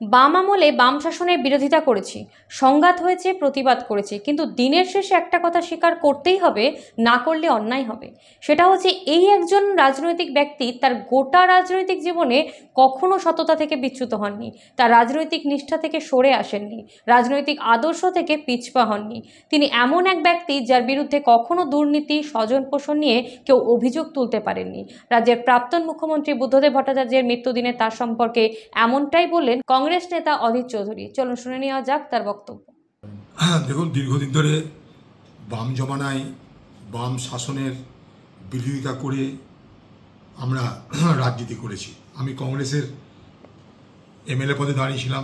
বাম আমলে বাম শাসনের বিরোধিতা করেছি, সংঘাত হয়েছে, প্রতিবাদ করেছি, কিন্তু দিনের শেষে একটা কথা স্বীকার করতেই হবে, না করলে অন্যায় হবে। সেটা হচ্ছে এই একজন রাজনৈতিক ব্যক্তি তার গোটা রাজনৈতিক জীবনে কখনো সততা থেকে বিচ্যুত হননি, তার রাজনৈতিক নিষ্ঠা থেকে সরে আসেননি, রাজনৈতিক আদর্শ থেকে পিছপা হননি। তিনি এমন এক ব্যক্তি যার বিরুদ্ধে কখনো দুর্নীতি, স্বজন পোষণ নিয়ে কেউ অভিযোগ তুলতে পারেননি। রাজ্যের প্রাক্তন মুখ্যমন্ত্রী বুদ্ধদেব ভট্টাচার্যের মৃত্যুদিনে তার সম্পর্কে এমনটাই বললেন কংগ্রেস নেতা অধীর চৌধুরী। চলুন শুনে নেওয়া যাক তার বক্তব্য। দেখুন, দীর্ঘদিন ধরে বাম জমানায় বাম শাসনের বিরোধিতা করে আমরা রাজনীতি করেছি। আমি কংগ্রেসের এমএলএ পদে দাঁড়িয়েছিলাম,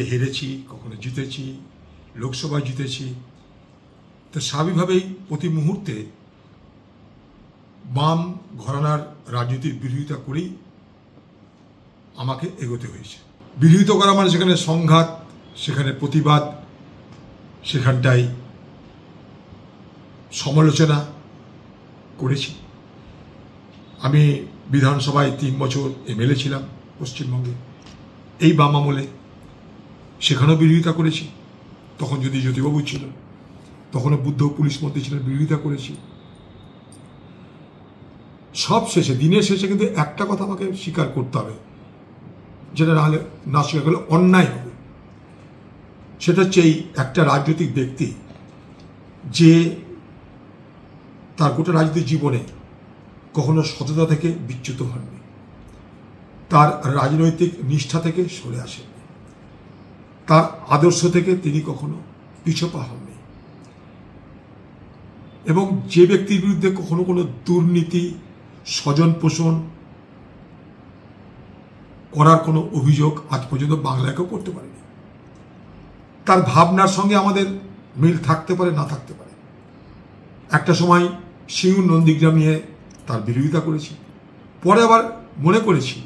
হেরেছি, কখনো জিতেছি, লোকসভায় জিতেছি। তো স্বাভাবিকভাবেই প্রতি মুহূর্তে বাম ঘরানার রাজনীতির বিরোধিতা করেই আমাকে এগোতে হয়েছে। বিরোধিতা করা মানে সেখানে সংঘাত, সেখানে প্রতিবাদ, সেখানটাই সমালোচনা করেছি। আমি বিধানসভায় 3 বছর এমএলএ ছিলাম পশ্চিমবঙ্গে, এই বাম আমলে। সেখানেও বিরোধিতা করেছি। তখন যদি জ্যোতিবাবু ছিল, তখনও বুদ্ধ পুলিশ মন্ত্রী ছিলেন, বিরোধিতা করেছি। সব শেষে, দিনের শেষে কিন্তু একটা কথা আমাকে স্বীকার করতে হবে, যেটা না স্বীকার করলে অন্যায় হবে। সেটা হচ্ছে এই একটা রাজনৈতিক ব্যক্তি যে তার গোটা রাজনৈতিক জীবনে কখনো সততা থেকে বিচ্যুত হননি, তার রাজনৈতিক নিষ্ঠা থেকে সরে আসেননি, তার আদর্শ থেকে তিনি কখনো পিছপা হননি, এবং যে ব্যক্তির বিরুদ্ধে কখনো কোনো দুর্নীতি, স্বজন পোষণ করার কোনো অভিযোগ আজ পর্যন্ত বাংলাকেও করতে পারেনি। তার ভাবনার সঙ্গে আমাদের মিল থাকতে পারে, না থাকতে পারে। একটা সময় সিঙ্গুর নন্দীগ্রাম নিয়ে তার বিরোধিতা করেছি, পরে আবার মনে করেছি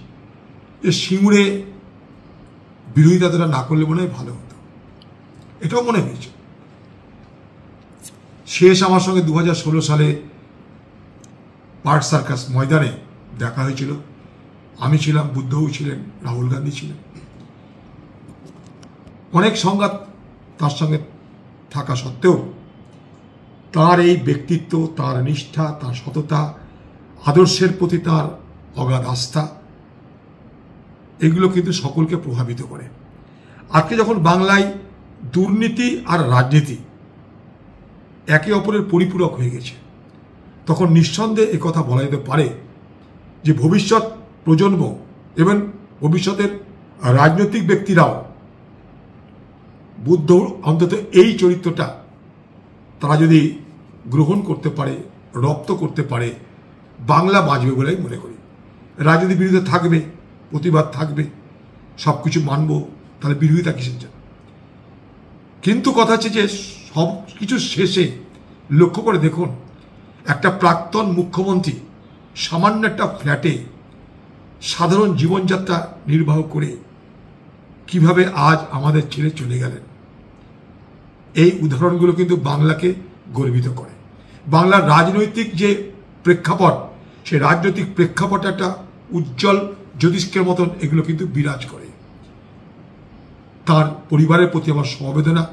যে সিঙ্গুরে বিরোধিতাটা না করলে মনে হয় ভালো হতো, এটাও মনে হয়েছে। শেষ আমার সঙ্গে 2016 সালে পার্ক সার্কাস ময়দানে দেখা হয়েছিল। আমি ছিলাম, বুদ্ধও ছিলেন, রাহুল গান্ধী ছিলেন। অনেক সংঘাত তার সঙ্গে থাকা সত্ত্বেও তার এই ব্যক্তিত্ব, তার নিষ্ঠা, তার সততা, আদর্শের প্রতি তার অগাধ আস্থা, এগুলো কিন্তু সকলকে প্রভাবিত করে। আজকে যখন বাংলায় দুর্নীতি আর রাজনীতি একে অপরের পরিপূরক হয়ে গেছে, তখন নিঃসন্দেহে একথা বলা যেতে পারে যে ভবিষ্যৎ প্রজন্ম এবং ভবিষ্যতের রাজনৈতিক ব্যক্তিরাও বুদ্ধ অন্তত এই চরিত্রটা তারা যদি গ্রহণ করতে পারে, রপ্ত করতে পারে, বাংলা বাঁচবে বলেই মনে করি। রাজনীতি বিরোধিতা থাকবে, প্রতিবাদ থাকবে, সব কিছু মানব, তাহলে বিরোধিতা কিসের জন্য? কিন্তু কথা হচ্ছে যে সব কিছু শেষে লক্ষ্য করে দেখুন, একটা প্রাক্তন মুখ্যমন্ত্রী সামান্য একটা ফ্ল্যাটে সাধারণ জীবনযাত্রা নির্বাহ করে কিভাবে আজ আমাদের ছেড়ে চলে গেলেন, এই উদাহরণগুলো কিন্তু বাংলাকে গর্বিত করে। বাংলার রাজনৈতিক যে প্রেক্ষাপট, সেই রাজনৈতিক প্রেক্ষাপট একটা উজ্জ্বল জ্যোতিষ্কের মতন এগুলো কিন্তু বিরাজ করে। তার পরিবারের প্রতি আমার সমবেদনা।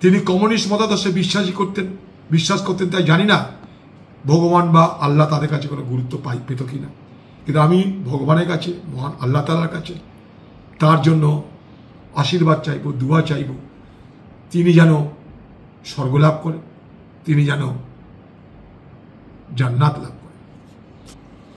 তিনি কমিউনিস্ট মতাদর্শে বিশ্বাস করতেন, তাই জানি না ভগবান বা আল্লাহ তাদের কাছে কোনো গুরুত্ব পেত কিনা, কিন্তু আমি ভগবানের কাছে, মহান আল্লাহ তাআলার কাছে তার জন্য আশীর্বাদ চাইব, দুয়া চাইব, তিনি যেন স্বর্গ লাভ করেন, তিনি যেন জান্নাত লাভ করেন।